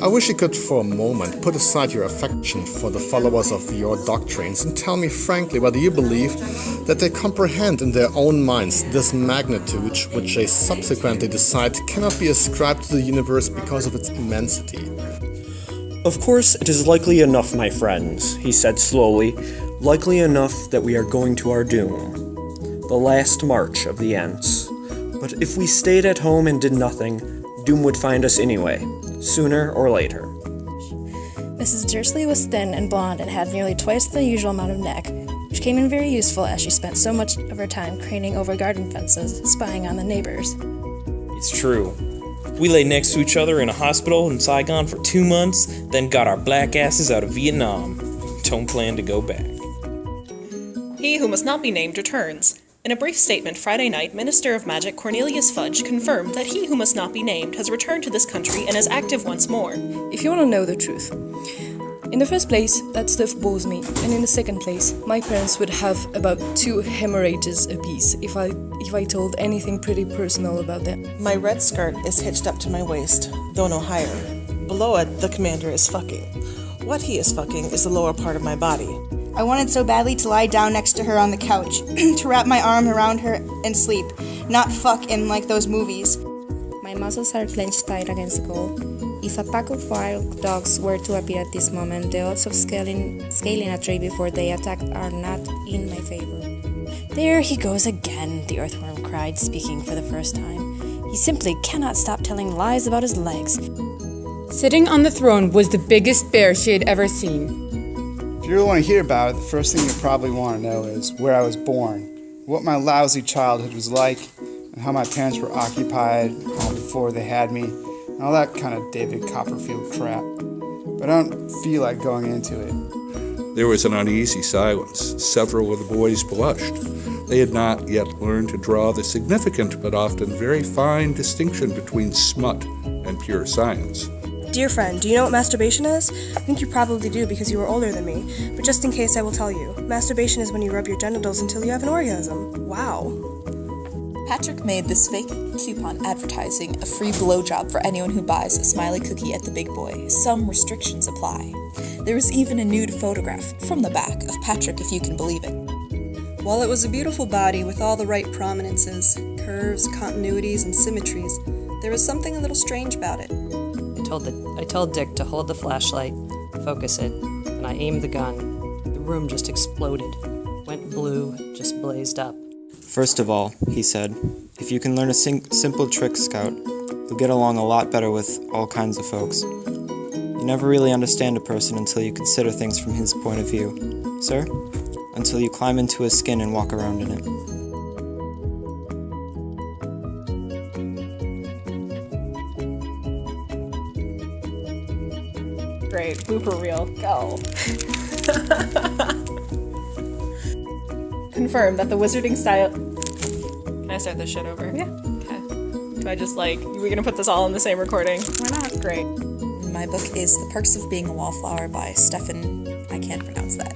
I wish you could for a moment put aside your affection for the followers of your doctrines and tell me frankly whether you believe that they comprehend in their own minds this magnitude which they subsequently decide cannot be ascribed to the universe because of its immensity. Of course, it is likely enough, my friends, he said slowly, likely enough that we are going to our doom, the last march of the Ents. But if we stayed at home and did nothing, doom would find us anyway, sooner or later. Mrs. Dursley was thin and blonde and had nearly twice the usual amount of neck, which came in very useful as she spent so much of her time craning over garden fences, spying on the neighbors. It's true. We lay next to each other in a hospital in Saigon for 2 months, then got our black asses out of Vietnam. Don't plan to go back. He who must not be named returns. In a brief statement Friday night, Minister of Magic Cornelius Fudge confirmed that he who must not be named has returned to this country and is active once more. If you want to know the truth, in the first place, that stuff bores me, and in the second place, my parents would have about 2 hemorrhages apiece if I told anything pretty personal about them. My red skirt is hitched up to my waist, though no higher. Below it, the commander is fucking. What he is fucking is the lower part of my body. I wanted so badly to lie down next to her on the couch, to wrap my arm around her and sleep, not fuck in like those movies. My muscles are clenched tight against the goal. If a pack of wild dogs were to appear at this moment, the odds of scaling a tree before they attack are not in my favor. There he goes again, the earthworm cried, speaking for the first time. He simply cannot stop telling lies about his legs. Sitting on the throne was the biggest bear she had ever seen. If you really want to hear about it, the first thing you probably want to know is where I was born, what my lousy childhood was like, and how my parents were occupied before they had me, and all that kind of David Copperfield crap. But I don't feel like going into it. There was an uneasy silence. Several of the boys blushed. They had not yet learned to draw the significant but often very fine distinction between smut and pure science. Dear friend, do you know what masturbation is? I think you probably do because you are older than me, but just in case I will tell you. Masturbation is when you rub your genitals until you have an orgasm. Wow. Patrick made this fake coupon advertising a free blowjob for anyone who buys a smiley cookie at the Big Boy. Some restrictions apply. There is even a nude photograph from the back of Patrick, if you can believe it. While it was a beautiful body with all the right prominences, curves, continuities, and symmetries, there was something a little strange about it. I told Dick to hold the flashlight, focus it, and I aimed the gun. The room just exploded. Went blue, just blazed up. First of all, he said, if you can learn a simple trick, Scout, you'll get along a lot better with all kinds of folks. You never really understand a person until you consider things from his point of view. Sir? Until you climb into his skin and walk around in it. Great, blooper reel, go. Confirm that the wizarding style... Can I start this shit over? Yeah. Okay. Do I just we gonna put this all in the same recording? Why not? Great. My book is The Perks of Being a Wallflower by Stefan... I can't pronounce that.